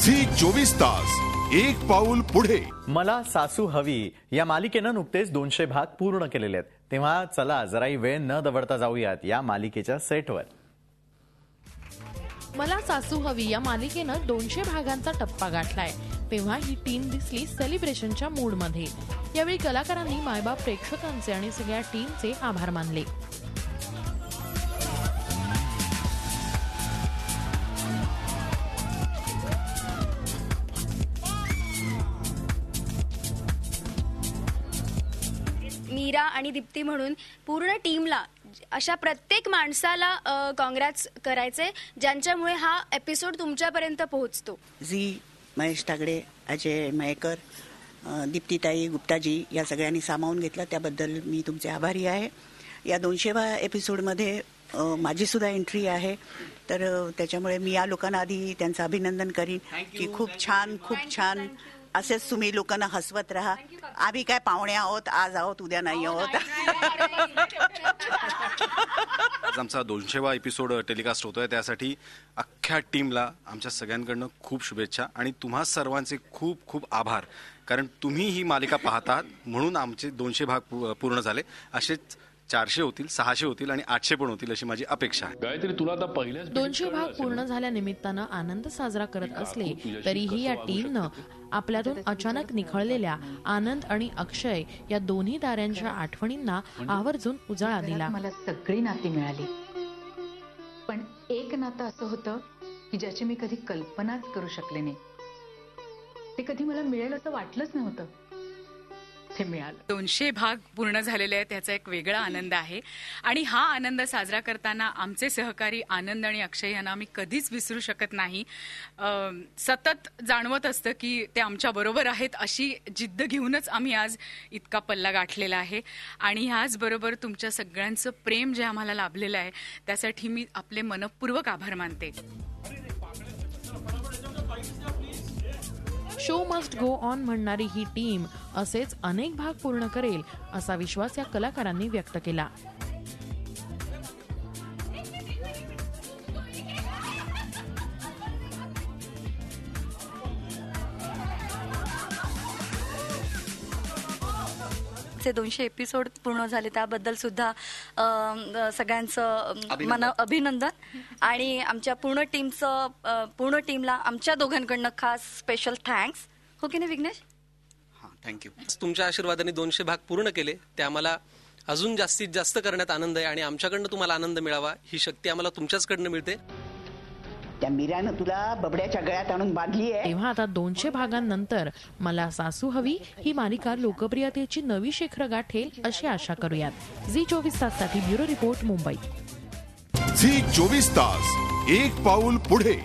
Zee 24 तास एक पाऊल पुढे. मला सासू हवी या मालिकेनं नुकतेच 200 भाग पूर्ण केलेले आहेत. तेव्हा चला जराही वेळ न दवडता जाऊयात या मालिकेच्या सेटवर. मला सासू हवी या मालिकेनं 200 भागांचा टप्पा गाठलाय. तेव्हा ही टीम दिसली सेलिब्रेशनच्या मूडमध्ये. यावेळी कलाकारांनी मायबाप, प्रेक्षकांचे आणि सगळ्या टीमचे आभार मानले. मीरा आणि दीप्ती म्हणून पूर्ण टीमला, अशा प्रत्येक माणसाला काँग्रॅट्स करायचे ज्यांच्यामुळे हा एपिसोड तुमच्यापर्यंत पोहोचतो. झी, महेश तागडे, अजय मयेकर, दीप्तीताई, गुप्ताजी या सगळ्यांनी सामावून घेतलं, त्याबद्दल मी तुमचे आभारी आहे. या 200व्या एपिसोडमध्ये माझी सुद्धा एंट्री आहे, तर त्याच्यामुळे मी या लोकांना आधी त्यांचं अभिनंदन करीन की खूप छान असेच तुम्ही लोकांना हसवत राहा. आम्ही काय पाहुणे आहोत, आज आहोत उद्या नाही आहोत. आज आमचा 200वा एपिसोड टेलिकास्ट होतोय, त्यासाठी अख्ख्या टीमला आमच्या सगळ्यांकडनं खूप शुभेच्छा आणि तुम्हा सर्वांचे खूप खूप आभार. कारण तुम्ही ही मालिका पाहतात म्हणून आमचे 200 भाग पूर्ण झाले. असेच 400 होतील, 600 होतील आणि 800 पण होतील अशी माझी अपेक्षा आहे. गायत्री, तुला आता पहिल्याच 200 भाग पूर्ण झाल्यानिमित्तानं आनंद साजरा करत असले तरीही या टीमनं आपल्यातून अचानक निखळलेल्या आनंद आणि अक्षय या दोन्ही ताऱ्यांच्या आठवणींना आवर्जून उजाळा दिला. मला सगळी नाती मिळाली, पण एक नातं असं होतं की ज्याची मी कधी कल्पनाच करू शकले नाही. ते कधी मला मिळेल असं वाटलंच नव्हतं, ते मिळालं. 200 भाग पूर्ण झालेले आहेत, त्याचा एक वेगळा आनंद आहे. आणि हा आनंद साजरा करताना आमचे सहकारी आनंद आणि अक्षय यांना आम्ही कधीच विसरू शकत नाही. सतत जाणवत असतं की ते आमच्या बरोबर आहेत, अशी जिद्द घेऊनच आम्ही आज इतका पल्ला गाठलेला आहे. आणि ह्याचबरोबर तुमच्या सगळ्यांचं प्रेम जे आम्हाला लाभलेलं आहे त्यासाठी मी आपले मनपूर्वक आभार मानते. शो मस्ट गो ऑन म्हणणारी ही टीम असेच अनेक भाग पूर्ण करेल असा विश्वास या कलाकारांनी व्यक्त केला. चे 200 एपिसोड पूर्ण झाले त्याबद्दल सुद्धा सगळ्यांचं अभिनंदन. आणि आमच्या पूर्ण टीमला आमच्या दोघांकडनं खास स्पेशल थँक्स. हो की नाही विघ्नेश? हां, थँक्यू. तुमच्या आशीर्वादाने 200 भाग पूर्ण केले, ते आम्हाला अजून जास्तीत जास्त करण्यात आनंद आहे. आणि आमच्याकडनं तुम्हाला आनंद मिळावा ही शक्ती आम्हाला तुमच्याचकडनं मिळते. त्या मीरानं तुला बबड्याच्या गळ्यात आणून बांधली आहे. तेव्हा आता 200 भागांनंतर मला सासू हवी ही मालिका लोकप्रियतेची नवी शिखरं गाठेल अशी आशा करूयात. झी 24 ताससाठी ब्युरो रिपोर्ट, मुंबई. झी 24 तास एक पाऊल पुढे.